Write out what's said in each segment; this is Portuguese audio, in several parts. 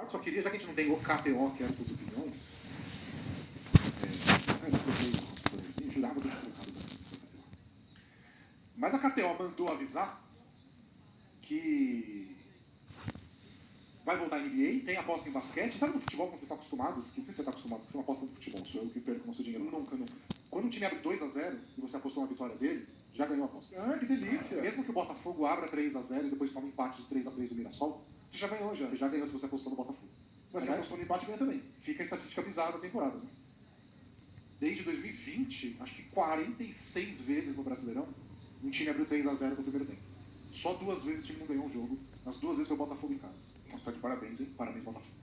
Só queria, já que a gente não tem o KTO, que era todas as opiniões, eu coloquei umas coisas assim, jurava que eu tinha colocado da KTO. Mas a KTO mandou avisar que vai voltar a NBA, tem aposta em basquete. Sabe no futebol, como vocês estão acostumados? Que não sei se você está acostumado, porque você não aposta no futebol, sou eu que perco o nosso dinheiro. Nunca. Quando o time abre 2-0 e você apostou na vitória dele, já ganhou a aposta. Ah, que delícia. Mesmo que o Botafogo abra 3-0 e depois tome um empate de 3-3 do Mirassol, Você já ganhou, já. você já ganhou se você apostou no Botafogo. Mas se apostou no empate, ganha também. Fica a estatística bizarra da temporada. Né? Desde 2020, acho que 46 vezes no Brasileirão, um time abriu 3-0 no primeiro tempo. Só 2 vezes o time não ganhou um jogo. As 2 vezes foi o Botafogo em casa. Nossa, tá de parabéns, hein? Parabéns, Botafogo.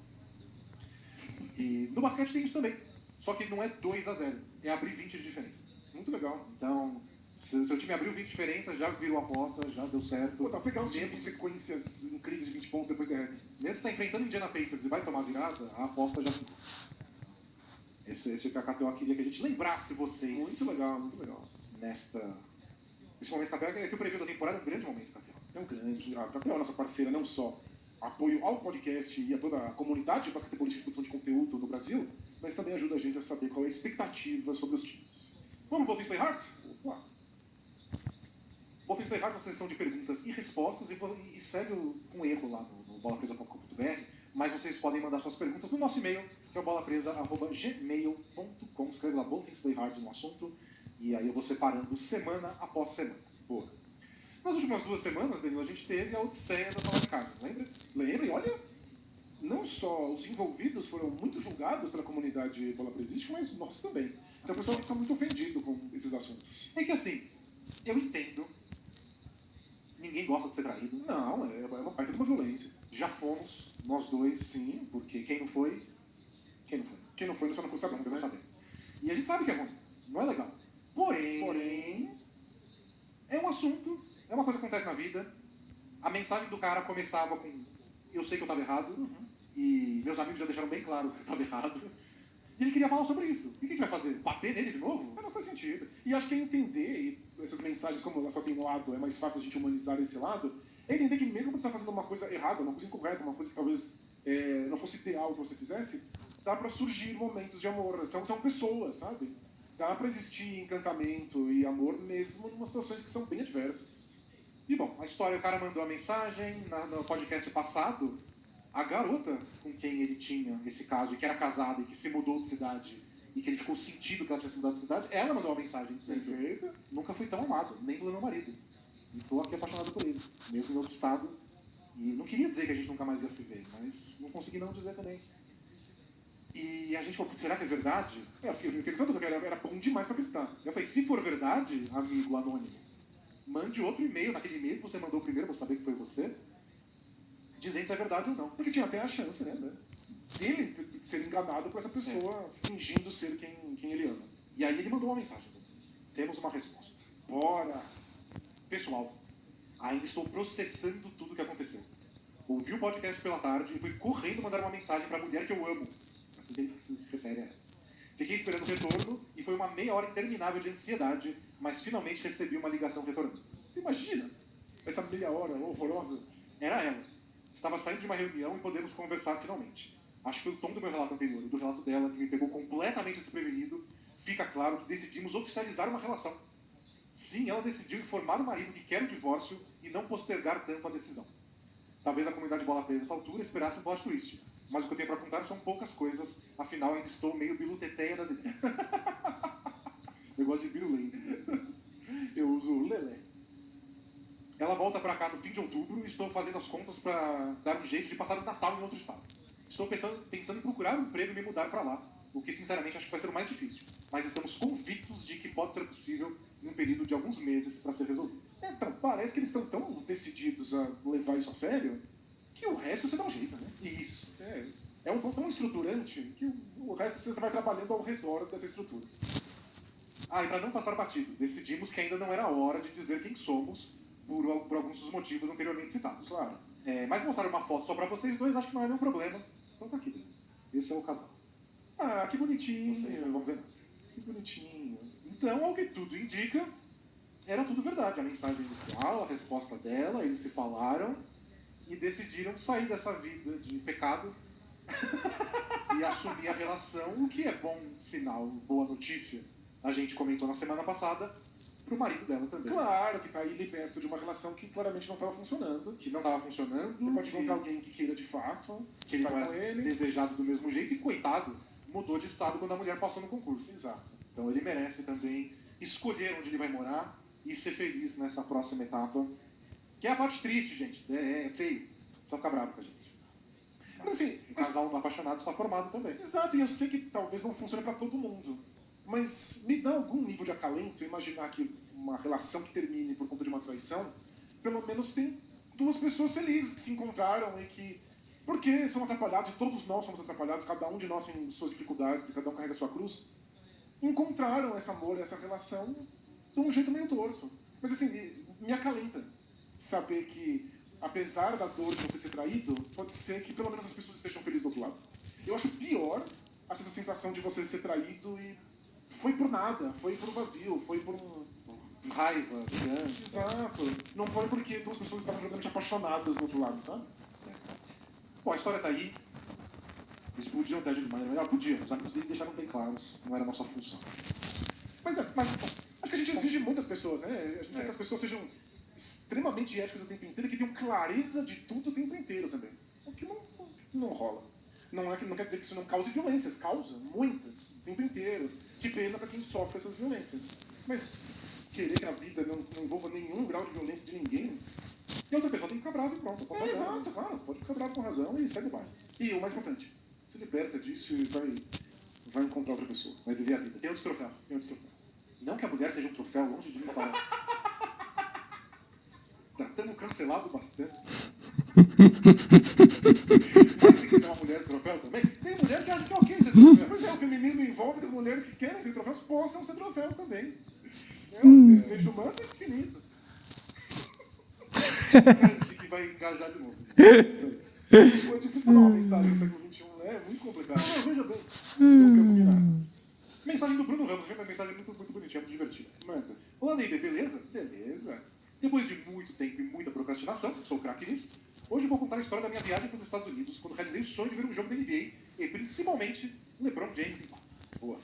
E no basquete tem isso também. Só que não é 2-0, é abrir 20 de diferença. Muito legal. Então, se o seu time abriu 20 de diferença, já virou aposta, já deu certo. Pô, tá pegar os times com Mesmo sequências incríveis de 20 pontos depois derrete. se está enfrentando Indiana Pacers e vai tomar virada, a aposta já ficou. Esse que a KTO queria que a gente lembrasse vocês. Muito legal, muito legal. Nesse momento, KTO, é que o preview da temporada é um grande momento, KTO. É um grande. A KTO é a nossa parceira, não só apoio ao podcast e a toda a comunidade de basquetebolista de produção de conteúdo no Brasil, mas também ajuda a gente a saber qual é a expectativa sobre os times. Vamos pro Both Things Play Hard? Opa. Both Things Play Hard é uma sessão de perguntas e respostas e segue com erro lá no bolapresa.com.br, mas vocês podem mandar suas perguntas no nosso e-mail, que é o bolapresa@gmail.com. Escreve lá Both Things Play Hard no assunto e aí eu vou separando semana após semana. Boa. Nas últimas 2 semanas, Danilo, a gente teve a odisseia da talacagem, lembra? Lembra? E olha, não só os envolvidos foram muito julgados pela comunidade bolapresística, mas nós também. Então o pessoal fica muito ofendido com esses assuntos. É que assim, eu entendo, ninguém gosta de ser traído, Não, é uma baita de uma violência. já fomos, nós dois, sim, porque quem não foi, quem não foi? Quem não foi, só não foi sabendo, Não né? saber. E a gente sabe que é ruim, não é legal. Porém, é um assunto, é uma coisa que acontece na vida. A mensagem do cara começava com eu sei que eu estava errado, e meus amigos já deixaram bem claro que eu estava errado. E ele queria falar sobre isso. E o que a gente vai fazer? Bater nele de novo? Mas não faz sentido. E acho que é entender, e essas mensagens, como ela só tem um lado, é mais fácil a gente humanizar esse lado, é entender que mesmo quando você está fazendo uma coisa errada, uma coisa incorreta, uma coisa que talvez não fosse ideal que você fizesse, dá pra surgir momentos de amor. São pessoas, sabe? Dá pra existir encantamento e amor mesmo em umas situações que são bem adversas. E bom, a história, o cara mandou a mensagem no podcast passado, a garota com quem ele tinha esse caso, e que era casada e que se mudou de cidade, e que ele ficou sentido que ela tinha se mudado de cidade, ela mandou uma mensagem dizendo: Perfeita. nunca fui tão amado, nem pelo meu marido. E tô aqui apaixonado por ele, mesmo em outro estado. E não queria dizer que a gente nunca mais ia se ver, mas não consegui não dizer também. E a gente falou: será que é verdade? Porque era bom demais pra acreditar. Eu falei: se for verdade, amigo anônimo, mande outro e-mail, naquele e-mail que você mandou primeiro, pra eu saber que foi você, dizendo se é verdade ou não. Porque tinha até a chance, né? Dele ser enganado por essa pessoa fingindo ser quem ele ama. E aí ele mandou uma mensagem: temos uma resposta. Bora! Pessoal, ainda estou processando tudo o que aconteceu. Ouvi o podcast pela tarde e fui correndo mandar uma mensagem para a mulher que eu amo. Assim bem que se refere a ela. Fiquei esperando o retorno e foi uma meia hora interminável de ansiedade, mas finalmente recebi uma ligação retornando. Imagina! Essa meia hora horrorosa. Era ela. Estava saindo de uma reunião e podemos conversar finalmente. Acho que o tom do meu relato anterior e do relato dela, que me pegou completamente desprevenido, fica claro que decidimos oficializar uma relação. Sim, ela decidiu informar o marido que quer o divórcio e não postergar tanto a decisão. Talvez a comunidade Bola Presa, nessa altura, esperasse um plot twist. Mas o que eu tenho para contar são poucas coisas, afinal ainda estou meio biluteteia das ideias. Eu gosto de birulei. Eu uso o Lelé. Ela volta para cá no fim de outubro e estou fazendo as contas para dar um jeito de passar o Natal em outro estado. Estou pensando em procurar um emprego e me mudar para lá, o que sinceramente acho que vai ser o mais difícil. Mas estamos convictos de que pode ser possível em um período de alguns meses para ser resolvido. Então, parece que eles estão tão decididos a levar isso a sério que o resto você dá um jeito, né? Isso. É um tão estruturante que o resto você vai trabalhando ao redor dessa estrutura. E para não passar batido, decidimos que ainda não era hora de dizer quem somos por alguns dos motivos anteriormente citados. Claro. Mas mostrar uma foto só para vocês dois acho que não é nenhum problema. Então tá aqui. Esse é o casal. Ah, que bonitinho. Vocês não vão ver nada. Que bonitinho. Então, ao que tudo indica, era tudo verdade. A mensagem inicial, a resposta dela, eles se falaram e decidiram sair dessa vida de pecado e assumir a relação, o que é bom sinal, boa notícia. A gente comentou na semana passada, pro marido dela também. Claro, que tá aí liberto de uma relação que claramente não estava funcionando. Que não estava funcionando. Ele pode encontrar alguém que queira de fato, que ele estar não com era ele. desejado do mesmo jeito, e coitado, mudou de estado quando a mulher passou no concurso. Exato. Então ele merece também escolher onde ele vai morar e ser feliz nessa próxima etapa. Que é a parte triste, gente. É feio. Só ficar bravo com a gente. Mas assim, O casal apaixonado está formado também. exato, e eu sei que talvez não funcione para todo mundo. Mas me dá algum nível de acalento imaginar que uma relação que termine por conta de uma traição, pelo menos tem duas pessoas felizes que se encontraram e que, porque são atrapalhados, e todos nós somos atrapalhados, cada um de nós tem suas dificuldades e cada um carrega sua cruz, encontraram esse amor, essa relação de um jeito meio torto. Mas assim, me acalenta saber que, apesar da dor de você ser traído, pode ser que pelo menos as pessoas estejam felizes do outro lado. Eu acho pior essa sensação de você ser traído e foi por nada, foi por um vazio, foi por raiva, vingança. Exato. Não foi porque duas pessoas estavam realmente apaixonadas do outro lado, sabe? Bom, a história tá aí. Eles podiam ter agido de maneira melhor? Podiam. Os amigos dele deixaram bem claros. Não era a nossa função. Mas acho que a gente exige muito das pessoas, né? A gente quer que as pessoas sejam extremamente éticas o tempo inteiro e que tenham clareza de tudo o tempo inteiro também. O que não rola. Não quer dizer que isso não cause violências. Causa. Muitas. O tempo inteiro. Que pena pra quem sofre essas violências. Mas querer que a vida não envolva nenhum grau de violência de ninguém... E a outra pessoa tem que ficar brava e pronto. Exato, claro. Pode ficar bravo com razão e segue o baile. E o mais importante, se liberta disso e vai encontrar outra pessoa. Vai viver a vida. Tem outros troféus. Não que a mulher seja um troféu, longe de mim falar. Já estamos cancelados bastante. Mas se quiser uma mulher troféu também, tem mulher que acha que é ok ser troféu. Pois é, o feminismo envolve que as mulheres que querem ser troféus possam ser troféus também. O desejo humano é infinito. Garante que vai engajar de novo. É difícil passar uma mensagem no século XXI, né? É muito complicado. Não, veja bem. Não quero combinar. Mensagem do Bruno Ramos, uma mensagem muito bonitinha, muito divertida. Manda. Olá, Neide, beleza? Beleza. Depois de muito tempo e muita procrastinação, sou craque nisso, hoje eu vou contar a história da minha viagem para os Estados Unidos, quando realizei o sonho de ver um jogo da NBA e principalmente LeBron James em campo. Boa.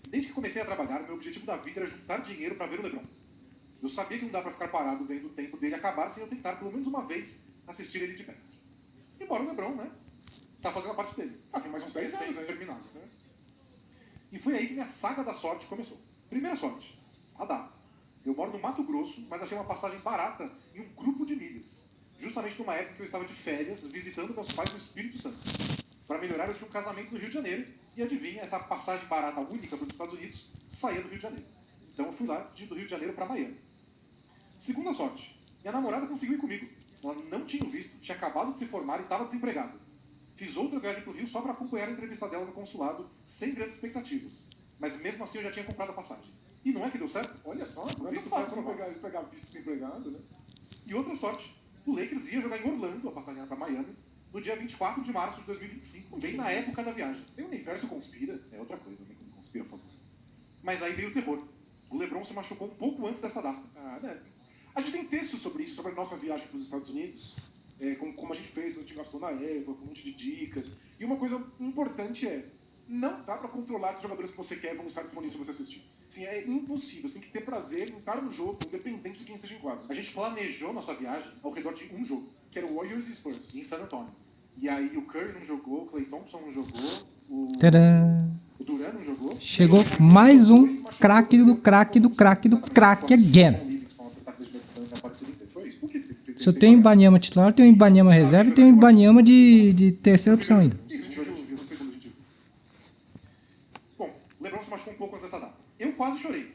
Desde que comecei a trabalhar, meu objetivo da vida era juntar dinheiro para ver o LeBron. Eu sabia que não dá para ficar parado vendo o tempo dele acabar sem eu tentar pelo menos uma vez assistir ele de perto. Embora o LeBron, né, tá fazendo a parte dele. Tem mais uns 10 anos aí. terminado. Né? E foi aí que minha saga da sorte começou. Primeira sorte, a data. Eu moro no Mato Grosso, mas achei uma passagem barata em um grupo de milhas. Justamente numa época que eu estava de férias, visitando meus pais no Espírito Santo. Para melhorar, eu tinha um casamento no Rio de Janeiro, e adivinha, essa passagem barata única para os Estados Unidos saía do Rio de Janeiro. Então eu fui lá do Rio de Janeiro para Miami. Segunda sorte, minha namorada conseguiu ir comigo. Ela não tinha visto, tinha acabado de se formar e estava desempregada. Fiz outra viagem para o Rio só para acompanhar a entrevista dela no consulado, sem grandes expectativas. Mas mesmo assim eu já tinha comprado a passagem. E não é que deu certo? Olha só, não é visto tão fácil foi pegar visto desempregado, né? E outra sorte, o Lakers ia jogar em Orlando, a passagem para Miami, no dia 24 de março de 2025, bem na época da viagem. E o universo conspira. É outra coisa, né? Conspira, por favor. Mas aí veio o terror. O LeBron se machucou um pouco antes dessa data. Né? A gente tem textos sobre isso, sobre a nossa viagem para os Estados Unidos, como a gente fez, a gente gastou na época, com um monte de dicas. E uma coisa importante não dá para controlar que os jogadores que você quer vão estar disponíveis para você assistir. Assim, é impossível, você tem que ter prazer em estar no jogo, independente de quem esteja em quadro. A gente planejou nossa viagem ao redor de um jogo, Que era o Warriors e Spurs. em San Antonio. E aí o Curry não jogou, o Klay Thompson não jogou, o Durant não jogou. Chegou mais um craque do craque do craque do craque again. Se eu tenho Ibanyama titular, eu tenho Ibanyama reserva e tenho Ibanyama de terceira opção ainda. Bom, LeBron se machucou um pouco antes dessa data. Eu quase chorei.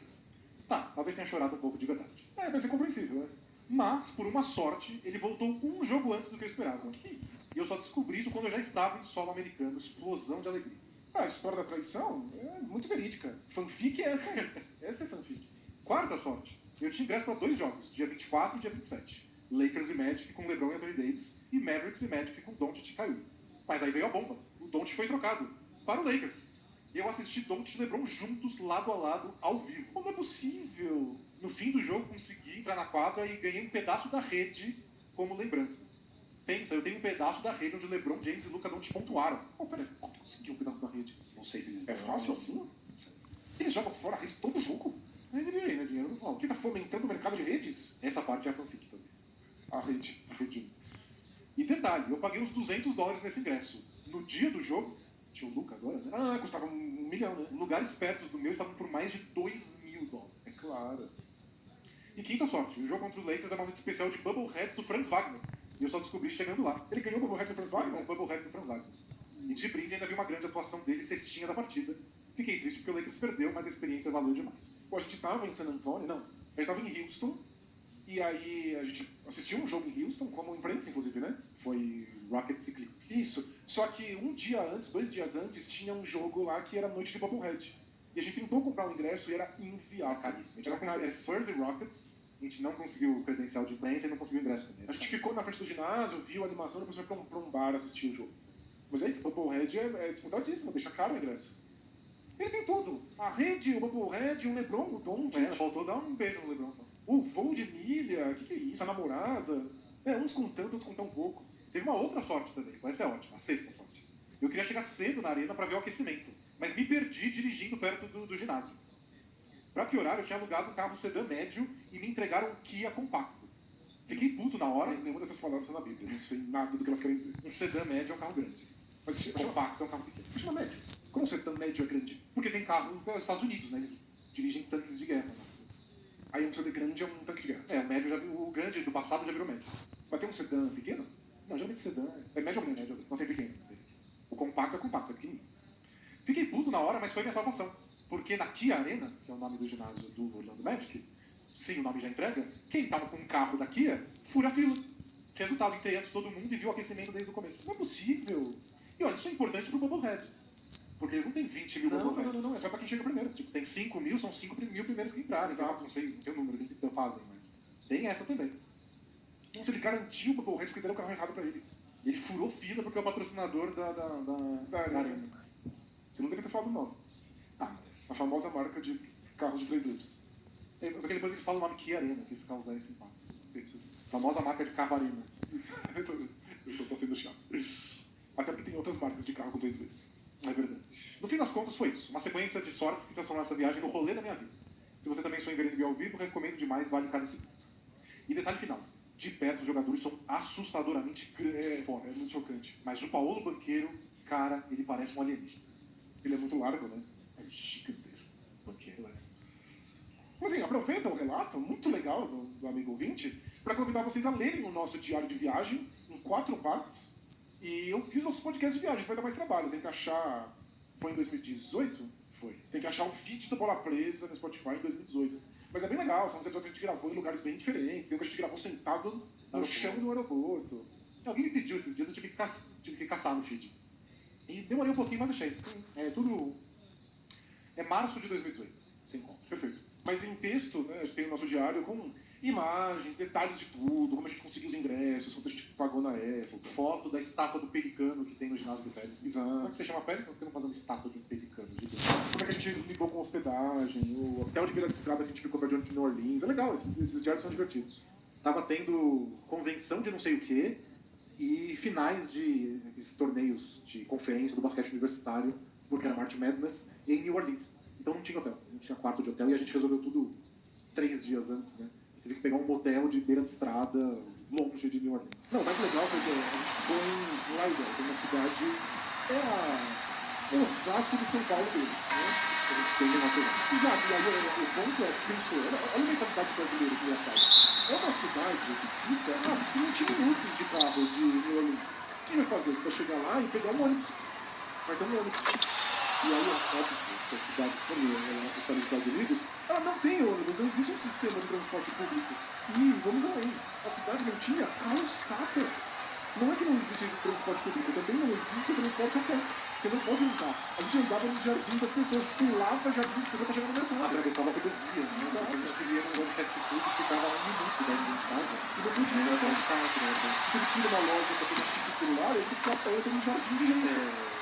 Tá, talvez tenha chorado um pouco de verdade. Mas é compreensível, né? Mas, por uma sorte, ele voltou um jogo antes do que eu esperava. Que isso? E eu só descobri isso quando eu já estava em solo americano. Explosão de alegria. A história da traição é muito verídica. Fanfic é essa. Essa é fanfic. Quarta sorte. Eu tinha ingresso para 2 jogos, dia 24 e dia 27. Lakers e Magic com LeBron e Anthony Davis e Mavericks e Magic com Doncic e Kyrie. Mas aí veio a bomba. O Doncic foi trocado para o Lakers. E eu assisti Doncic e LeBron juntos, lado a lado, ao vivo. Não é possível. No fim do jogo, consegui entrar na quadra e ganhei um pedaço da rede como lembrança. Pensa, eu tenho um pedaço da rede onde LeBron James e Luka Doncic pontuaram. Oh, peraí, como conseguiu um pedaço da rede? Não sei se eles... É fácil assim? Eles jogam fora a rede todo jogo? É NBA, né? Dinheiro não O falta. que tá fomentando o mercado de redes? Essa parte é a fanfic, talvez. A rede. E detalhe, eu paguei uns $200 nesse ingresso. No dia do jogo, tinha o Luka agora, né? Ah, custava $1 milhão, né? Lugares perto do meu estavam por mais de $2.000. É claro. E quinta sorte, o jogo contra o Lakers é uma noite especial de Bubbleheads do Franz Wagner. E eu só descobri chegando lá. Ele ganhou o Bubblehead do Franz É Wagner? um Bubblehead do Franz Wagner. E de brinde ainda vi uma grande atuação dele, cestinha da partida. Fiquei triste porque o Lakers perdeu, mas a experiência valeu demais. Pô, a gente tava em San Antonio, não. A gente tava em Houston, e aí a gente assistiu um jogo em Houston, como imprensa, inclusive, né? Foi Rockets e Clippers. Isso. Só que 2 dias antes, tinha um jogo lá que era noite de Bubblehead. E a gente tentou comprar um ingresso e era inviável. Caríssimo. Era caríssimo. Spurs e Rockets, a gente não conseguiu o credencial de imprensa e não conseguiu ingresso também. A gente ficou na frente do ginásio, viu a animação, depois foi pra um bar assistir o jogo. Mas é isso, o Bubblehead é disputadíssimo, deixa caro o ingresso. Ele tem tudo. A rede, o Bubblehead, o LeBron, o Doncic, Faltou dar um beijo no LeBron só. o voo de milha, o que é isso? A namorada. Uns com tanto, outros com tão pouco. Teve uma outra sorte também, essa é ótima, a sexta sorte. Eu queria chegar cedo na arena para ver o aquecimento, mas me perdi dirigindo perto do ginásio. Pra piorar, eu tinha alugado um carro sedã médio e me entregaram um Kia compacto. Fiquei puto na hora. Nenhuma dessas palavras está na Bíblia, não sei nada do que elas querem dizer. Um sedã médio é um carro grande. Mas Compacto é um carro pequeno. chama médio. Como você tão médio é grande? Porque tem carro nos Estados Unidos, né? Eles dirigem tanques de guerra. Né? Aí um sedã grande é um tanque de guerra. O médio o grande do passado já virou médio. Mas tem um sedã pequeno? Não, geralmente sedã É médio ou grande? médio, não tem pequeno. Não tem. O compacto, é pequenininho. Fiquei puto na hora, mas foi minha salvação. Porque na Kia Arena, que é o nome do ginásio do Orlando Magic, sim, o nome já entrega, quem tava com um carro da Kia, fura a fila. Resultado, entrei antes de todo mundo e viu o aquecimento desde o começo. Não é possível. E olha, isso é importante pro Bubblehead. Porque eles não têm 20 mil Bubbleheads. Não, é só pra quem chega primeiro. Tipo, tem 5 mil, são 5 mil primeiros que entraram. Exato. Não sei o número que eles fazem, mas tem essa também. Então, se ele garantiu o Bubblehead porque deram o carro errado pra ele. E ele furou fila porque é o patrocinador da arena. Você não deve ter falado o nome. Ah, mas... A famosa marca de carros de 3 letras. Porque depois ele fala o nome Kia Arena, que isso causa esse impacto. Isso. Famosa marca de carro Arena. Eu só tô sendo chato. Até porque tem outras marcas de carro com 3 letras. É verdade. No fim das contas foi isso. Uma sequência de sortes que transformaram essa viagem no rolê da minha vida. Se você também sonha em ver NBA ao vivo, recomendo demais, vale cada segundo. E detalhe final. De perto, os jogadores são assustadoramente grandes e fortes. É muito chocante. Mas o Paolo Banqueiro, cara, ele parece um alienígena. Ele é muito largo, né? É gigantesco. Banqueiro, é. Mas assim, aproveita o relato, muito legal do amigo ouvinte, para convidar vocês a lerem o nosso diário de viagem, em 4 partes. E eu fiz nossos podcasts de viagem, isso vai dar mais trabalho. Tem que achar... Foi em 2018? Foi. Tem que achar o feed do Bola Presa no Spotify em 2018. Mas é bem legal, são os episódios que a gente gravou em lugares bem diferentes. Tem um que a gente gravou sentado no chão do aeroporto. Alguém me pediu esses dias, eu tive que caçar no feed. E demorei um pouquinho, mas achei. É tudo... É março de 2018. Sem conta. Perfeito. Mas em texto, né, a gente tem o nosso diário com imagens, detalhes de tudo, como a gente conseguiu os ingressos, quanto a gente pagou na época. Foto da estátua do pelicano que tem no ginásio do Pérez. Como é Exato. que você chama Pérez? Por que não fazer uma estátua de um pelicano? Como é que a gente lidou com hospedagem, o hotel de beira de estrada que a gente ficou perto de New Orleans. É legal, esses diários são divertidos. Tava tendo convenção de não sei o quê e finais de esses torneios de conferência do basquete universitário, porque era March Madness, em New Orleans. Então não tinha hotel, não tinha quarto de hotel e a gente resolveu tudo 3 dias antes, né? Você teve que pegar um motel de beira de estrada longe de New Orleans. Não, o mais legal foi que a gente ficou em Slidell, que é uma cidade... É o Osasco de São Paulo deles, né? Tem uma coisa. Exato, e aí o ponto é, a gente pensou, olha a mentalidade brasileira, que engraçado. É uma cidade que fica a 20 minutos de carro de New Orleans. O que vai fazer? Vai chegar lá e pegar um ônibus. Vai ter um ônibus. E aí, óbvio, que a cidade, como ela está nos Estados Unidos, ela não tem ônibus, não existe um sistema de transporte público. E vamos além, a cidade não tinha calçada. Não é que não existe transporte público, também não existe transporte a pé. Você não pode andar. A gente andava nos jardins das pessoas, pulava jardim das pessoas para chegar no mercado. Atravessava a rodovia, né? Porque a gente queria um negócio de fast food que ficava 1 minuto da onde a gente estava. E não podia ir de carro, né? Teve que ir numa loja para pegar chip de celular, ele teve que ir a pé pelo jardim de gente.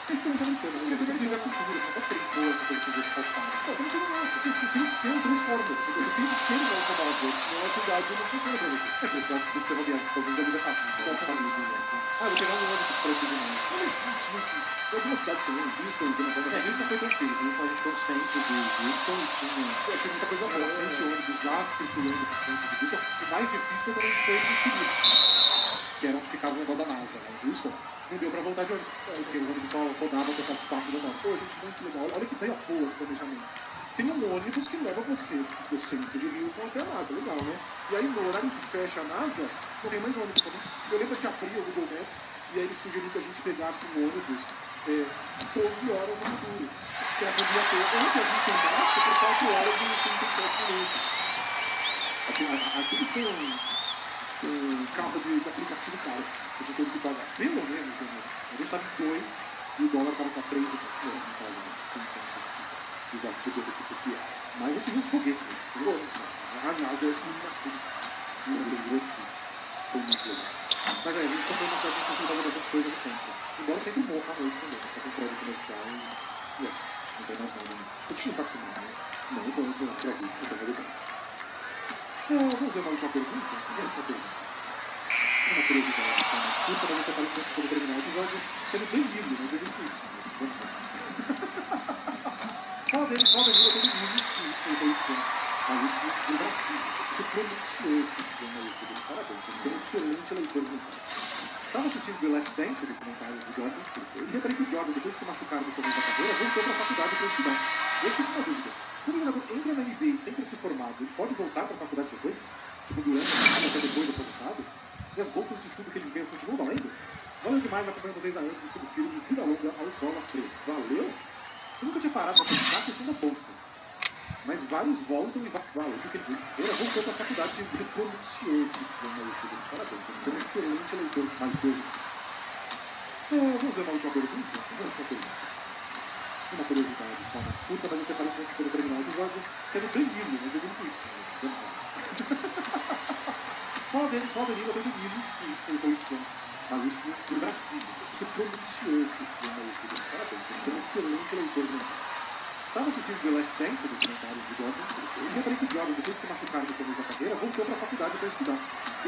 É a experiência americana. Porque você deve viver a cultura, você não pode querer impor essa coisa que os outros calçados. Pô, tem uma coisa mais. Você tem que ser um transformer. Você tem que ser um automóvel. Senão a cidade não funciona pra você. É por isso que os ferroviários só usam a vida rápida. Exatamente. Vou pegar um ônibus para ir cozinhar. Não existe, não existe. Tem algumas cidades também, Houston, Zona Banda. Houston foi tranquilo. Houston a gente foi no centro de Houston e tinha muita coisa boa. bastante ônibus lá circulando pro centro de Houston. O mais difícil foi quando a gente foi pro segundo, que era onde ficava o negócio da NASA, né, em Houston. Não deu pra voltar de ônibus, porque o ônibus só rodava com essas partes da NASA. Pô, gente, muito legal. Olha que ideia boa de planejamento. Tem um ônibus que leva você do centro de Houston até a NASA, legal, né? E aí, no horário que fecha a NASA, não tem mais ônibus, tá bom? Eu lembro que abria o Google Maps e aí ele sugeriu que a gente pegasse um ônibus 12 horas no futuro. Que era quando ia ter, ou que a gente andasse por 4 horas e 37 minutos. Aquilo foi um carro de aplicativo caro, que a gente teve que pagar. Pelo menos, né? A gente estava em 2 e o dólar estava 3 e pouco. Não estava 5, desastre podia ter sido pior. Mas a gente viu os foguetes, né? A NASA é inacreditável. Foi muito legal. Mas aí, a gente comprou uma cidade que a gente faz bastante coisa no centro. Embora sempre morra à noite também. Só tem prédio comercial e não tem mais nada. A gente não está acostumado, né? Não, eu tô pra vir, eu tô realidade. Vamos ver mais uma pergunta? Vamos uma pergunta. Uma curiosidade só mais curta, mas você apareceu quando terminar o episódio. Teve bem lindo, mas bem com isso. Fala dele, fala dele, eu tenho lindo que fez a edição. A lista do Brasil. Você pronunciou esse título na lista deles, parabéns. Você é um excelente leitor de mensagem. Estava assistindo The Last Dance, o documentário do Jordan, e reparei que o Jordan, depois de se machucar no começo da carreira, voltou para a faculdade para estudar. Eu fiquei com uma dúvida. Quando o jogador entra na NBA sem ter se formado, ele pode voltar para a faculdade depois? Tipo, durante a até depois do aposentado? E as bolsas de estudo que eles ganham continuam valendo? Valeu demais acompanhando vocês há anos e sido filme Vida Longa ao Bola Presa. Valeu? Eu nunca tinha parado para pensar a questão da bolsa. Mas vários voltam e valem. Porque ele voltou para a faculdade e pronunciou esse título na lista deles. Parabéns. Você é um excelente leitor, maldoso. Vamos levar a última pergunta? Vamos com a pergunta. Uma curiosidade só mais curta, mas você apareceu antes quando terminar o episódio. Quero bem lindo, mas bem com isso. Fala deles, fala dele, eu tenho lindo. E fez o Y maiúsculo do Brasil. Você pronunciou esse título maiúsculo deles. Parabéns. Você é um excelente leitor de mensagem. Estava assistindo The Last Dance, o documentário do Jordan, e reparei que o Jordan, depois de se machucar no começo da carreira, voltou para a faculdade para estudar.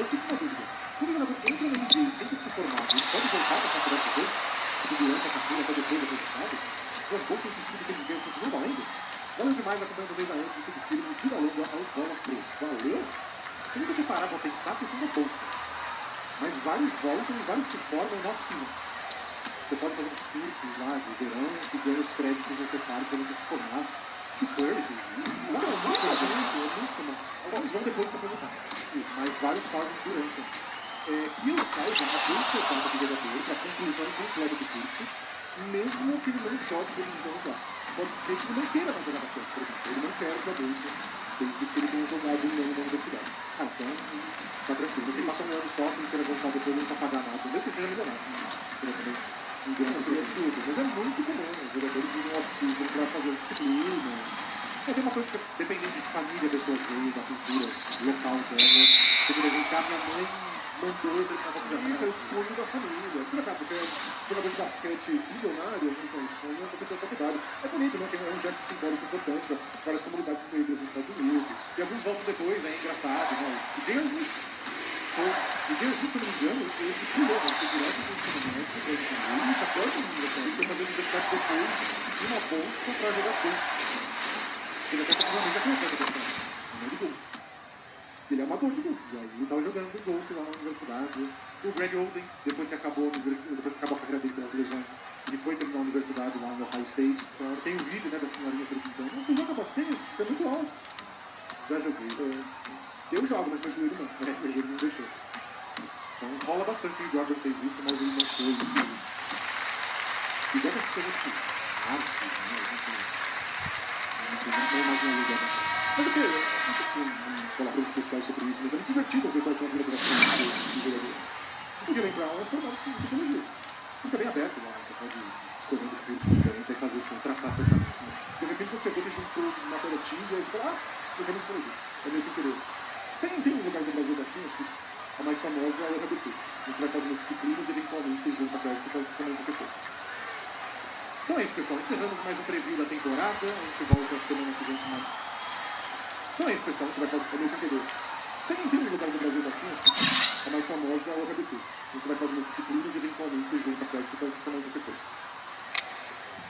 Eu fiquei com uma dúvida. Quando o jogador entra na NBA sem ter se formado, ele pode voltar para a faculdade depois? Tipo, durante a carreira, até depois do aposentado? E as bolsas de estudo que eles ganham continuam valendo? Valeu demais acompanhando vocês há anos e sido filme Vida Longa ao Bola Presa. Valeu? Eu nunca tinha parado para pensar a questão da bolsa. Mas vários voltam e vários se formam no off-season. Você pode fazer uns cursos lá de verão que ganha os créditos necessários para você se formar. Tipo Curry, muita gente, muito bom. Alguns vão depois se aposentar. Mas vários fazem durante. Que eu saiba, a bolsa etapa do jogador para a conclusão completa do curso, mesmo que ele não jogue todos os anos lá. Pode ser que ele não queira mais jogar basquete, por exemplo. Ele não perde a bolsa, desde que ele tenha jogado um ano na universidade. Então, tá tranquilo. Você passa um ano só, se ele queira voltar depois, não vai pagar nada. Mesmo que seja milionário. Seria também um grande absurdo. Mas é muito comum. Os jogadores usam off-season para fazer as disciplinas. Tem uma coisa que, dependendo de que família a pessoa veio, da cultura local dela, tem muita gente que a minha mãe mandou eu terminar a faculdade. Isso é o sonho da família. Porque, sabe, você é jogador de basquete bilionário, então o sonho é você ter a faculdade. É bonito, né? É um gesto simbólico importante para várias comunidades negras dos Estados Unidos. E alguns voltam depois, é engraçado, né? O James Smith, se eu não me engano, ele pulou, ele foi direto do ensino médio, ele se acorda na universidade, ele foi fazer a universidade depois e conseguiu uma bolsa para jogar golfe. Ele até seguramente já foi a questão, não é de golfe. Ele é amador de golfe, e aí ele estava jogando golfe lá na universidade. O Greg Oden, depois que acabou a carreira dele pelas lesões, ele foi terminar a universidade lá no Ohio State. Tem um vídeo, né, da senhorinha perguntando: você joga basquete? Você é muito alto. Já joguei. Eu jogo, mas meu joelho não. Meu joelho não deixou. Então rola bastante se o Jordan fez isso, mas ele não foi. E deve ser muito artes, né? Não imagino o Jordan. Mas eu não sei se tem uma coisa especial sobre isso, mas é muito divertido ver quais são as graduações dos jogadores. O Jalen Brown é formado em sociologia. Porque é bem aberto lá, você pode escolher cursos diferentes, aí fazer assim, traçar seu caminho. De repente, quando você juntou matérias X, e aí você fala, eu vou no sociologia, é meio interesse. Tem um lugar do Brasil assim, acho que a mais famosa é a UFABC. A gente vai fazer umas disciplinas e eventualmente você junta crédito para se formar em qualquer coisa. Então é isso, pessoal. Encerramos mais um preview da temporada. A gente volta semana que vem com uma... Então é isso, pessoal. A gente vai fazer o 52. Tem um lugar do Brasil assim, acho que a mais famosa é a UFABC. A gente vai fazer umas disciplinas e eventualmente você junta crédito para se formar em qualquer coisa.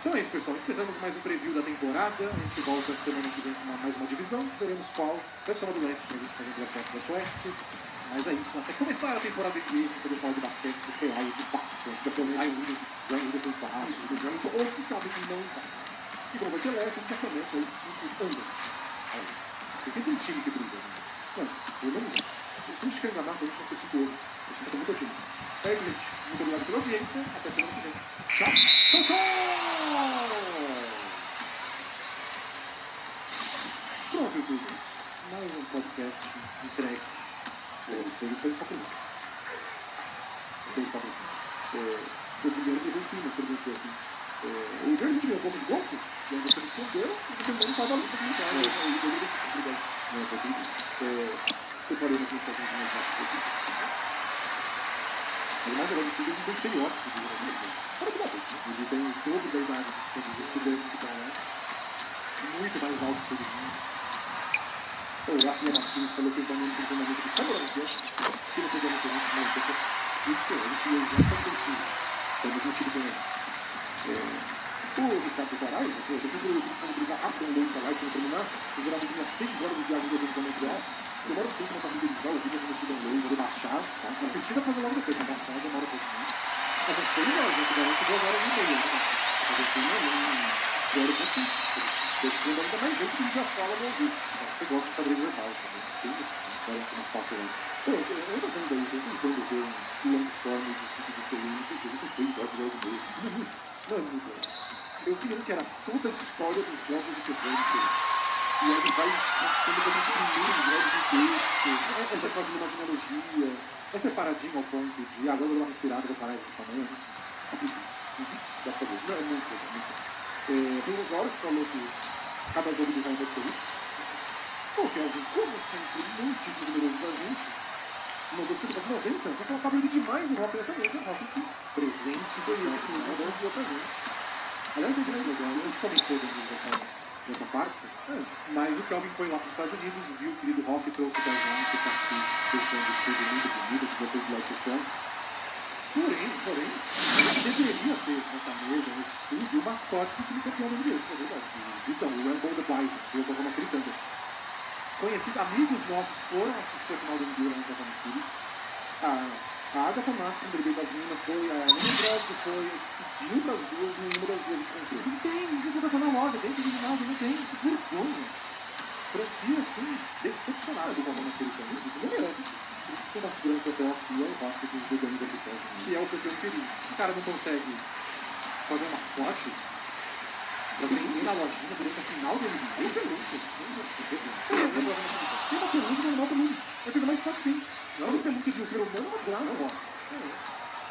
Então é isso, pessoal. Encerramos mais um preview da temporada. A gente volta semana que vem com mais uma divisão. Veremos qual. Deve ser uma do leste, mas a gente fazendo duas partes do oeste. Mas é isso. Até começar a temporada de NBA, a gente poder falar de basquete real, de fato. A gente já promete Zion Williamson em quarto, Williamson oficialmente não em quarto. E como vai ser leste, a gente já promete aí 5 andas. Tem sempre um time que briga. Mano, pelo menos um. Por isso que ainda dá pra gente não ser 5 anos. A gente fica muito otimista. É isso, gente. Muito obrigado pela audiência. Até semana que vem. Tchau. Tchau, tchau! Pronto, YouTubers. Mais um podcast entregue. Eu sei que faz só com vocês. Eu tenho os patrocínios. O Guilherme Rufino perguntou aqui. O Guilherme tinha uma bolsa de golfe? E aí você respondeu e você não estava ali com as mensagens. Aí ele disse, obrigado. Não, eu consegui. Separei as mensagens mais rápido aqui. Mas mais legal de tudo, ele não tem estereótipo de Guilherme. Fora do adulto, né? Ele tem o dobro da idade dos estudantes que estão lá. Muito mais alto que todo mundo. O Rafinha Martins falou que o Banheiro fez um momento de saboramento, que ele pegou a referência no tempo. Excelente, e eu já estou contigo. É o mesmo tipo de momento. O Ricardo Saraiva, eu sempre tenho que disponibilizar rápido um link da live para terminar. Eu geralmente tinha 6 horas de viagem de organização Montreal. Demora um tempo para renderizar o vídeo, eu não download, vou baixar. Assistir vai fazer logo depois, mas baixar demora um pouquinho. Mas são 6 horas, antigamente 2 horas e meia. Mas eu tenho um 0.5. Eu ainda mais gente que a gente já fala no ouvido. Você gosta de xadrez verbal também. Tem isso, garante umas 4 horas. Pô, eu ando vendo aí, eu estou tentando ver uns long form de vídeo de polêmica, que existem 3 horas de mês. Não é muito. Não é muito. Eu vi um que era toda a história dos jogos de terror diferentes. E aí ele vai passando pelos primeiros jogos em texto. Essa vai fazendo uma genealogia. Essa é paradinha ao ponto de agora eu vou dar uma respirada, vou parar de tamanho. Dá pra fazer. Não, é muito legal, muito legal. Tem um usuário que falou que cada jogo do Zion deve ser útil. Pô, Kelvin, como sempre, muitíssimo generoso pra gente. Mandou 50,90. Vai falar, tá bonito demais o Rock nessa mesa. Rock que presente foi ele que nos enviou pra gente. Aliás, é muito legal. A gente comentou dessa parte. Mas o Kelvin foi lá pros Estados Unidos, viu o querido Rock, trouxe pra gente, tá aqui deixando o estúdio muito bonito, se botou o Black Fan. Porém, a gente deveria ter nessa mesa, nesse estúdio, o mascote do time campeão da NBA. É verdade. Isso é o Rambo the Bison, do Oklahoma City Thunder. Conhecido, amigos nossos foram assistir a final da NBA lá em Oklahoma City. A Agatha Massa, no bebê das meninas, foi, a Ana Brossi foi, pediu para as duas, nenhuma das duas encontrou. Não tem, não tá na loja, dentro do ginásio, não tem, que vergonha. Franquia, assim, decepcionada do Oklahoma City Thunder, não merece. Quem está segurando o troféu aqui é o Rock do Denver Nuggets, que é o campeão interino. Se o cara não consegue fazer um mascote pra vender na lojinha durante a final do NBA, é pelúcia. E uma pelúcia normal também. É a coisa mais fácil que tem. Não é uma pelúcia de um ser humano, é uma desgraça.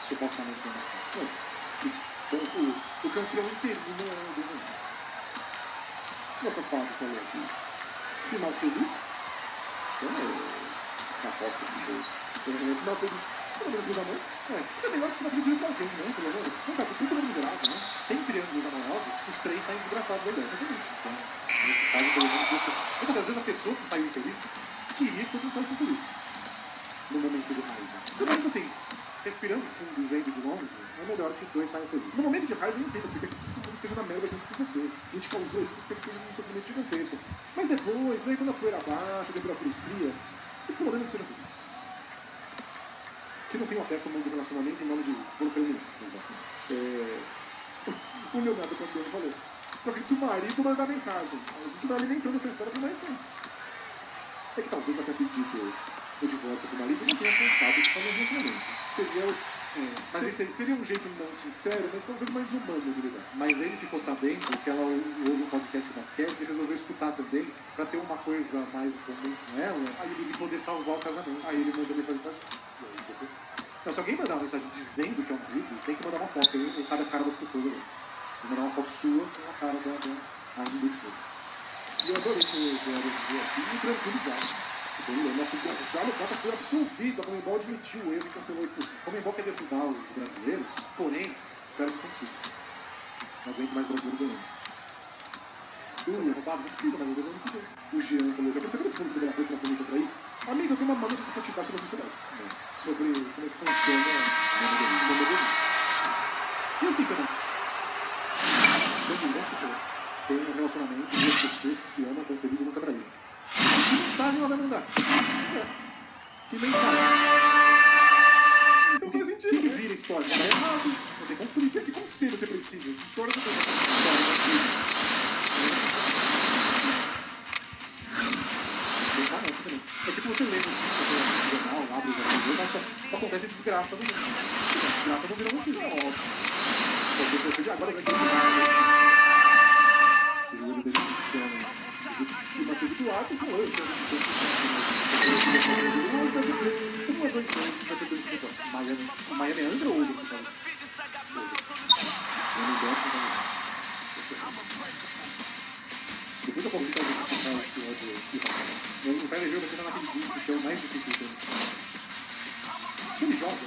Supostamente não é mascote. Então, o campeão interino é o Denver Nuggets. Nessa fase, falou aqui. Final feliz. Carroça de shows. Final feliz, pelo menos dos amantes. É melhor que final feliz com alguém, né? Pelo menos. São tudo miserável, né? Tem triângulos amorosos, os 3 saem desgraçados da ideia. Então, nesse caso, pelo menos, 2 pessoas. Muitas vezes a pessoa que saiu infeliz queria que todo mundo saísse infeliz. No momento de raiva. Pelo menos assim, respirando fundo e vendo de longe, é melhor que 2 saiam felizes. No momento de raiva, eu entendo que você quer que todo mundo esteja na merda junto com você. A gente causou isso, você quer que esteja num sofrimento gigantesco. Mas depois, né, quando a poeira baixa, a temperatura esfria, e pelo menos seja feliz. Que não tenha aberto o mundo do relacionamento em nome de burocracia. Exatamente. O Leonardo Campione falou. Só que se o marido mandar mensagem, a gente vai alimentando essa história por mais tempo. É que talvez até pedir o divórcio do marido não tenha contado de forma de relacionamento. Seria um jeito não sincero, mas talvez mais humano de lidar. Mas ele ficou sabendo que ela ouve um podcast de basquete e resolveu escutar também pra ter uma coisa mais comum com ela, aí ele poder salvar o casamento. Aí ele mandou mensagem pra gente. Não, se alguém mandar uma mensagem dizendo que é um marido, tem que mandar uma foto, ele sabe a cara das pessoas ali. Tem que mandar uma foto sua com a cara da esposa. E eu adorei que o Zé veio aqui e tranquilizar. O nosso Gonzalo Prata foi absolvido, a Comembol admitiu o erro e cancelou a expulsão. A Comembol quer derrubar os brasileiros, porém, espero que consiga. Não aguento mais brasileiro ganhando. Ser roubado não precisa, mas às vezes eu não pedi. O Jean falou, já percebeu que o público da polícia na polícia pra ir? Amigo, eu tenho uma notícia pra te dar sobre esse estudar. Sobre como é que funciona o modelismo. E assim também. Vamos supor, tem um relacionamento, duas pessoas que se amam, estão felizes e nunca traíram. Que mensagem ela vai mandar? Que mensagem? Não faz sentido. O que vira história? Tá errado. Não tem conflito. Que conselho você precisa? Que história você precisa? É tipo você lê no jornal, abre o jornal, mas só acontece desgraça no mundo. Desgraça não vira notícia, é óbvio. Agora vai ter o jogo dele funciona. E uma coisa do ato falou, eu tenho uma dois pontos, vai ter dois pontos. Miami entra ou outro? Depois eu posso ficar justificando esse ódio irracional. O PLG vai ter naquele grupo que é o mais difícil de ter. Se ele joga,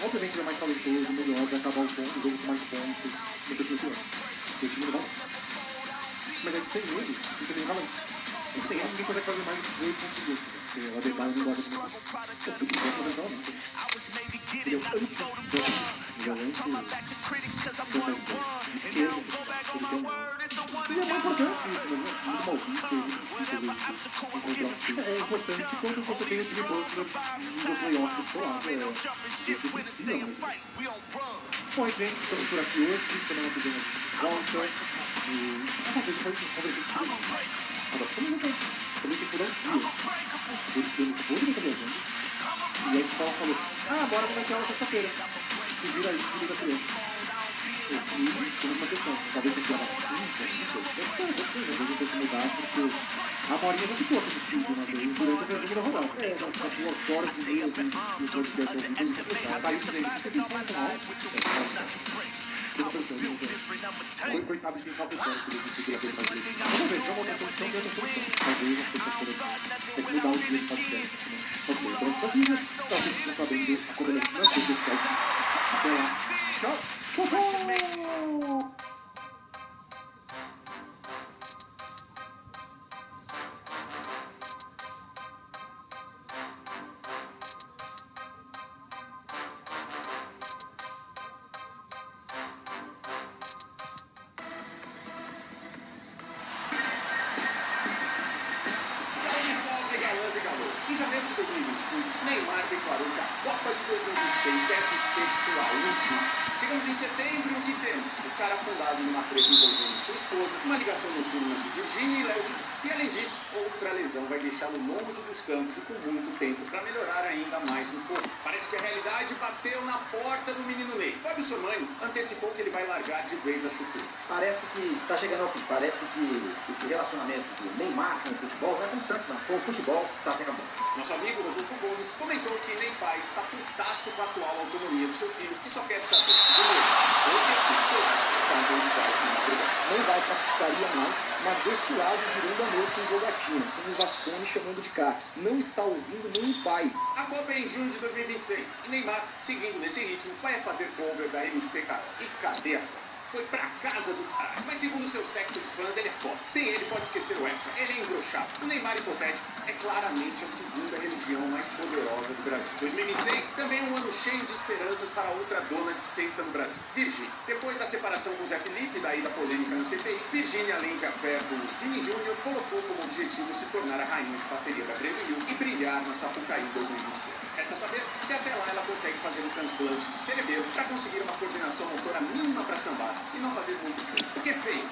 obviamente ele é mais talentoso, melhor, vai acabar o jogo com mais pontos no seu time pior. Porque o time não vai. Mas aí sem ele, não tem nenhum talento. E sem ele, ninguém consegue fazer mais de 18 pontos por jogo. Porque o Adebayo não gosta de começar. Esse que eu posso fazer realmente. Ele é o anti-jogo. Ele é o anti-jogo. E é muito importante isso, mas é muito mal visto, é muito difícil às vezes encontrar um time. É importante quando você tem um time bom no playoff, sei lá, você precisa mais disso. Bom, gente, estamos por aqui hoje, semana que vem volta. Uma vez eu conversei com ele. Agora, como eu também tem que mudar um dia, porque o meu esposo está viajando, e a escola falou, bora como é que é na sexta-feira. Se vira aí, cuida da criança. Aqui temos uma questão, talvez tenha que gravar não sei, pode ser, às vezes eu tenho que mudar, porque a Maurinha já ficou aqui no estúdio uma vez durante a segunda rodada. Não ficou 2 horas e meia de podcast ao vivo, ele saiu de dentro, porque eles falam mal. Eu tô pensando, não sei. Coitado de quem tá pensando que eles estudam a pensar direito. Vamos ver, vamos botar a solução dentro da solução. Talvez não seja tem que mudar o dia do podcast, senão pode ser. Então, avisa, talvez vocês não sabendo a cobertura nas redes sociais. Até lá. Tchau! Tchau, tchau! Em janeiro de 2025, Neymar declarou que a Copa de 2026 deve ser sua última. Chegamos em setembro e o que temos? O cara afundado numa treta envolvendo sua esposa, uma ligação noturna de Virgínia e Léo Dias. E além disso, outra lesão vai deixá-lo longe dos campos e com muito tempo para melhorar ainda mais no corpo. Parece que a realidade bateu na porta do menino Ney. Fábio Sormani antecipou que ele vai largar de vez as chuteiras. Parece que tá chegando ao fim. Parece que esse relacionamento do Neymar com o futebol não é com o Santos, não. Com o futebol está se acabando. Nosso amigo Rodolfo Gomes comentou que Ney Pai está putaço com a atual autonomia do seu filho, que só quer saber se ou que destilar tanto o strike na madrugada. Não vai pra putaria mais, mas destilado virando a noite em jogatina, com os Ascone chamando de craque. Não está ouvindo nem o pai. A Copa é em junho de 2026 e Neymar, seguindo nesse ritmo, vai fazer cover da MC Carol. E cadê a Copa? Foi pra casa do cara. Mas segundo seu século de fãs, ele é foda. Sem ele, pode esquecer o Edson. Ele é embroxado. O Neymar hipotético é claramente a segunda religião mais poderosa do Brasil. 2026 também é um ano cheio de esperanças para outra dona de seita no Brasil, Virgínia. Depois da separação com Zé Felipe e da ida polêmica no CPI, Virgínia, além de afé do Vini Júnior, colocou como objetivo se tornar a rainha de bateria da Grande Rio e brilhar na Sapucaí em 2026. Resta saber se até lá ela consegue fazer um transplante de cerebelo para conseguir uma coordenação motora mínima para sambar e não fazer muito feio. Porque feio,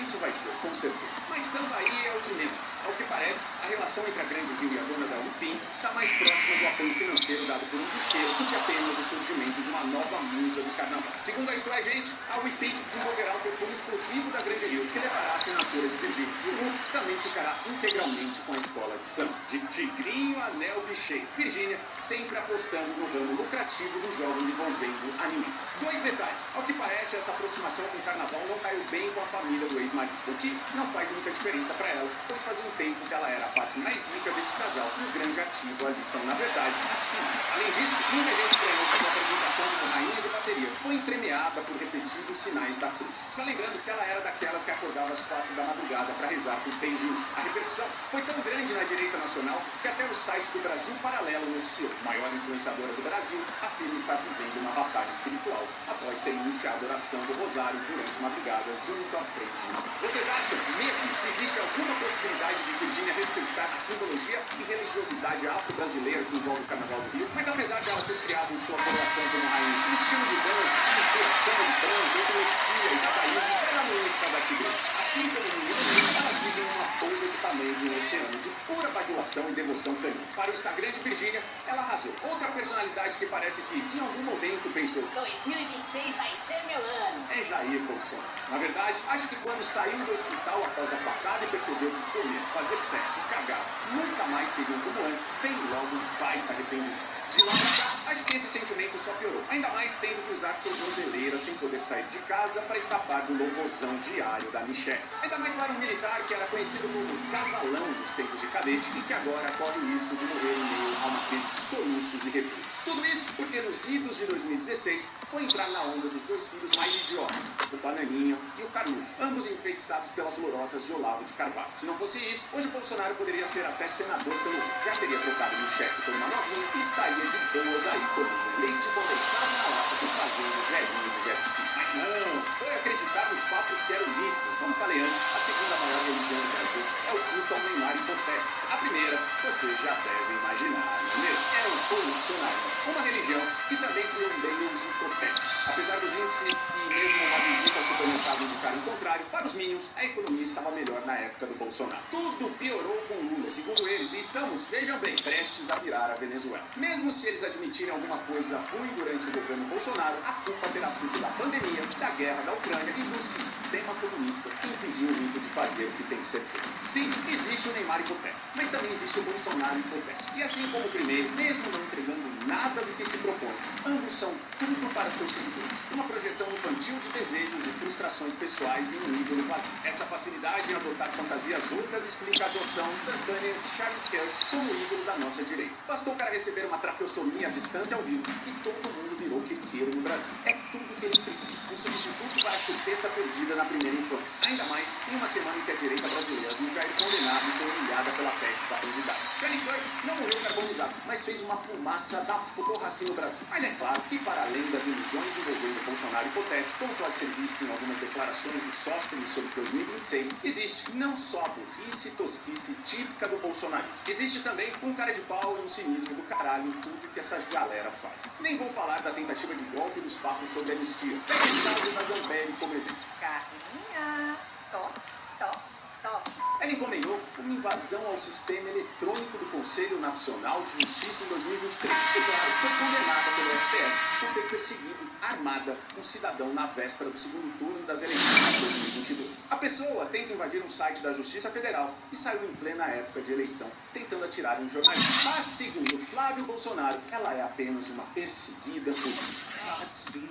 isso vai ser, com certeza. Mas samba aí é o de menos. Ao que parece, a relação entre a Grande Rio e a dona da Unipim está mais próxima do apoio financeiro dado por um bicheiro do que apenas o surgimento de uma nova musa do carnaval. Segundo a Isto é Gente, a Unipim desenvolverá um perfume exclusivo da Grande Rio, que levará a assinatura de Virgínia. E o look também ficará integralmente com a escola de samba. De tigrinho a Nel Bicheiro, Virgínia sempre apostando no ramo lucrativo dos jogos envolvendo animais. 2 detalhes. Ao que parece, essa aproximação aproximação com o carnaval não caiu bem com a família do ex-marido, o que não faz muita diferença pra ela, pois fazia um tempo que ela era a parte mais rica desse casal e o grande ativo ali são, na verdade, as filhas. Além disso, muita gente estranhou que sua apresentação como rainha de bateria foi entremeada por repetidos sinais da cruz. Só lembrando que ela era daquelas que acordava às 4 da madrugada para rezar com fé em Deus. A repercussão foi tão grande na direita nacional que até o site do Brasil Paralelo noticiou. Maior influenciadora do Brasil, a filha está vivendo uma batalha espiritual após ter iniciado a oração do Rosário durante madrugada junto à frente de Deus. Vocês acham mesmo que existe alguma possibilidade de Virgínia respeitar a simbologia e religiosidade afro-brasileira que envolve o Carnaval do Rio? Mas apesar de ela ter criado em sua coroação como rainha um estilo de dança, de mistura de branco, epilepsia e dadaísmo, ela não está da igreja. Assim como no Rio, ela vive em uma polva do tamanho de um oceano de pura bajulação e devoção canina. Para o Instagram de Virgínia, ela arrasou. Outra personalidade que parece que em algum momento pensou 2026 vai ser meu ano. é Jair Bolsonaro. Na verdade, acho que quando saiu do hospital após a facada e percebeu que comer, fazer sexo e cagar nunca mais seriam como antes, veio logo um baita arrependimento. De lá pra cá, acho que esse sentimento só piorou. Ainda mais tendo que usar tornozeleira sem poder sair de casa para escapar do louvorzão diário da Michelle. Ainda mais para um militar que era conhecido como cavalão dos tempos de cadete e que agora corre o risco de morrer em meio a uma crise de soluços e refluxos. Tudo isso porque nos idos de 2016 foi entrar na onda dos dois filhos mais idiotas, o Bananinha e o Carluxo, ambos enfeitiçados pelas lorotas de Olavo de Carvalho. Se não fosse isso, hoje Bolsonaro poderia ser até senador pelo Rio. Já teria trocado Michelle por uma novinha e estaria de boas aí comendo leite condensado na lata e fazendo zerinho de jet ski. Mas não, foi acreditar nos papos que era o mito. Como falei antes, a segunda maior religião do Brasil é o culto ao Neymar hipotético. A primeira, você já deve imaginar, não é mesmo? É o bolsonarismo, uma religião que também criou um Deus hipotético. Apesar dos índices e mesmo uma visita ao supermercado indicar o contrário, para os Minions, a economia estava melhor na época do Bolsonaro. Tudo piorou com Lula, segundo eles, e estamos, vejam bem, prestes a virar a Venezuela. Mesmo se eles admitirem alguma coisa ruim durante o governo Bolsonaro, a culpa terá sido da pandemia, da guerra da Ucrânia e do sistema comunista que impediu o Lito de fazer o que tem que ser feito. Sim, existe o Neymar hipotético, mas também existe o Bolsonaro hipotético. E assim como o primeiro, mesmo não entregando nada do que se propõe, ambos são tudo para seus seguidores. Uma projeção infantil de desejos e frustrações pessoais em um ídolo vazio. Essa facilidade em adotar fantasias outras explica a adoção instantânea de Charlie Kirk como ídolo da nossa direita. Bastou o cara receber uma traqueostomia à distância ao vivo que todo mundo virou quequeiro no Brasil. É tudo que eles precisam. Um substituto para a chupeta perdida na primeira infância. Ainda mais em uma semana em que a direita brasileira viu Jair condenado e foi humilhada pela PEC da bandidagem. Charlie Kirk não morreu carbonizado, mas fez uma fumaça da porra aqui no Brasil. Mas é claro que, para além das ilusões envolvendo o Bolsonaro hipotético, como pode ser visto em algumas declarações do Sóstenes sobre 2026, existe não só a burrice e tosquice típica do bolsonarismo. Existe também um cara de pau e um cinismo do caralho em tudo que essa galera faz. Nem vou falar da tentativa de golpe dos papos sobre a anistia. Pega o caso da Zambelli como exemplo. Carlinha, toque, toque, toque. Ela encomendou uma invasão ao sistema eletrônico do Conselho Nacional de Justiça em 2023. E claro, foi condenada pelo STF por ter perseguido armada um cidadão na véspera do segundo turno das eleições de 2022. A pessoa tenta invadir um site da Justiça Federal e saiu em plena época de eleição, tentando atirar um jornalista. Mas, segundo Flávio Bolsonaro, ela é apenas uma perseguida política.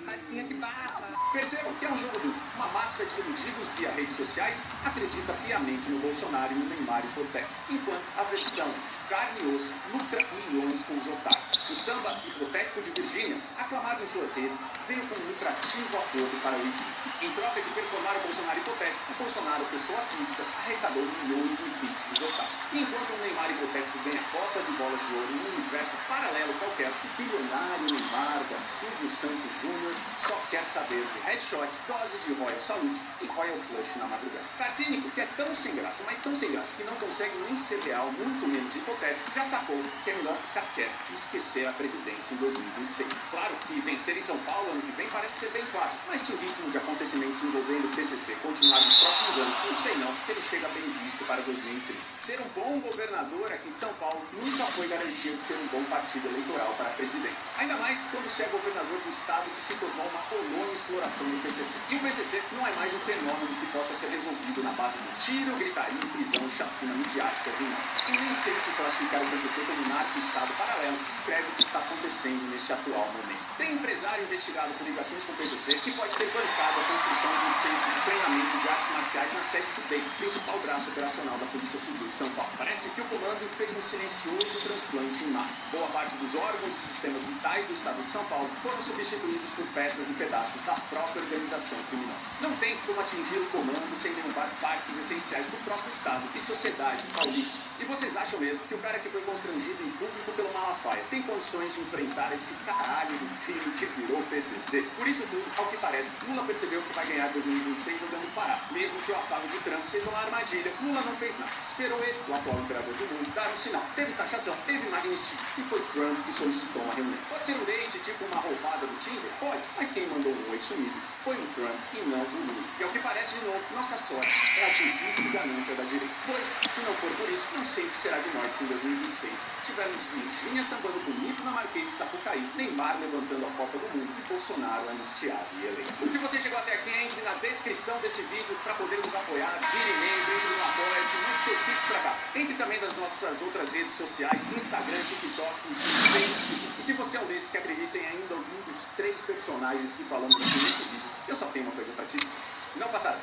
Tadinha que barra. Percebam que é um jogo duplo. Uma massa de iludidos via redes sociais acredita piamente no Bolsonaro e no Neymar hipotético, enquanto a versão de carne e osso lucra milhões com os otários. O samba hipotético de Virgínia, aclamado em suas redes, veio com um lucrativo acordo para o IP. Em troca de performar o Bolsonaro hipotético, o Bolsonaro, pessoa física, arrecadou milhões em bits dos otários. E enquanto o Neymar hipotético ganha copas e bolas de ouro em um universo paralelo qualquer, o bilionário Neymar da Silvio Santos Júnior só quer saber de headshot, dose de Royal Salute e Royal Flush na madrugada. Carcínico, que é tão sem graça, mas tão sem graça que não consegue nem ser real, muito menos hipotético, já sacou que é melhor ficar quieto e esquecer a presidência em 2026. Claro que vencer em São Paulo ano que vem parece ser bem fácil, mas se o ritmo de acontecimentos envolvendo o PCC continuar nos próximos anos, não sei não se ele chega bem visto para 2030. Ser um bom governador aqui de São Paulo nunca foi garantia de ser um bom partido eleitoral para a presidência. Ainda mais quando se é governador do estado que se tornou uma colônia exploração do PCC. E o PCC não é mais um fenômeno que possa ser resolvido na base do tiro, gritaria, prisão e chacina midiáticas em massa. E nem sei se classificar o PCC como narco-estado paralelo descreve o que está acontecendo neste atual momento. Tem empresário investigado por ligações com o PCC que pode ter bancado a construção centro de treinamento de artes marciais na sede do DEM, principal braço operacional da Polícia Civil de São Paulo. Parece que o comando fez um silencioso transplante em massa. Boa parte dos órgãos e sistemas vitais do estado de São Paulo foram substituídos por peças e pedaços da própria organização criminosa. Não tem como atingir o comando sem derrubar partes essenciais do próprio estado e sociedade paulista. E vocês acham mesmo que o cara que foi constrangido em público pelo Malafaia tem condições de enfrentar esse caralho do time que virou PCC? Por isso tudo, ao que parece, Lula percebeu que vai ganhar 2026 jogando Pará. Mesmo que o afago de Trump seja uma armadilha, Lula não fez nada. Esperou ele, o atual imperador do mundo, dar um sinal. Teve taxação, teve magnicídio. E foi Trump que solicitou uma reunião. Pode ser um date, tipo uma roubada do Tinder? Pode. Mas quem mandou um oi sumido foi o Trump e não o Lula. E ao que parece, de novo, nossa sorte é a burrice ganância da direita. Pois, se não for por isso, não sei o que será de nós se em 2026 tivermos Virgínia sambando bonito na Marquês de Sapucaí, Neymar levantando a Copa do Mundo e Bolsonaro anistiado e eleito. Se você chegou até aqui, entre na descrição desse vídeo para poder nos apoiar, vire e-mail, entre no Apoia-se, mande seu pix pra cá. Entre também nas nossas outras redes sociais, Instagram, TikTok e Facebook. Se você é um desses que acredita em ainda algum dos 3 personagens que falamos aqui nesse vídeo, eu só tenho uma coisa pra te dizer. Não passará.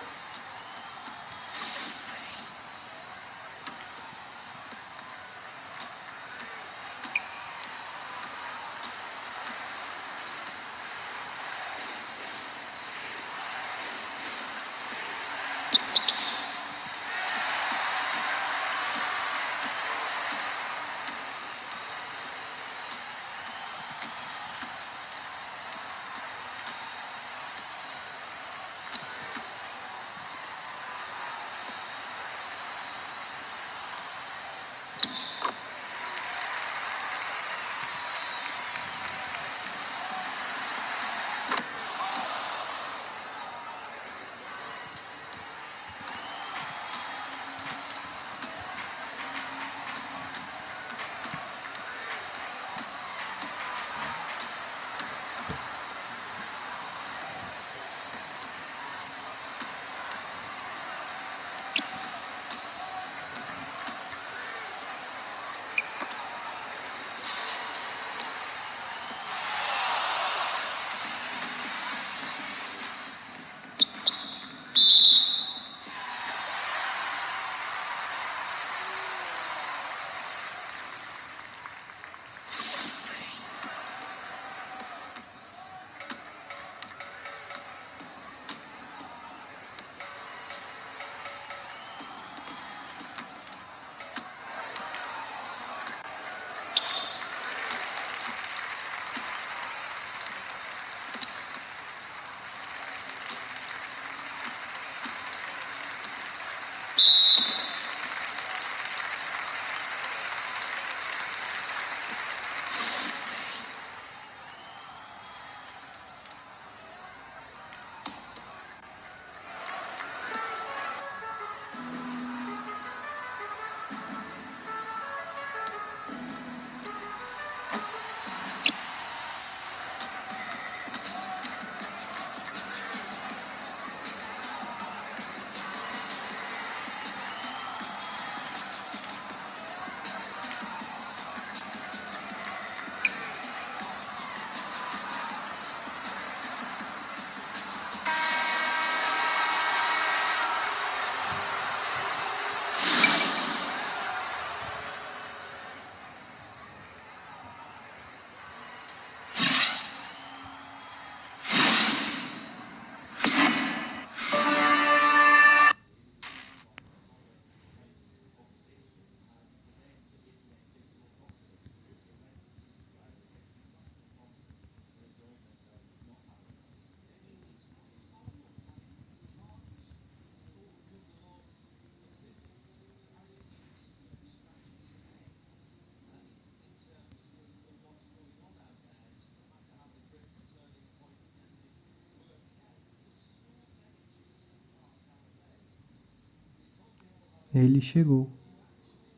Ele chegou.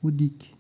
O Dick.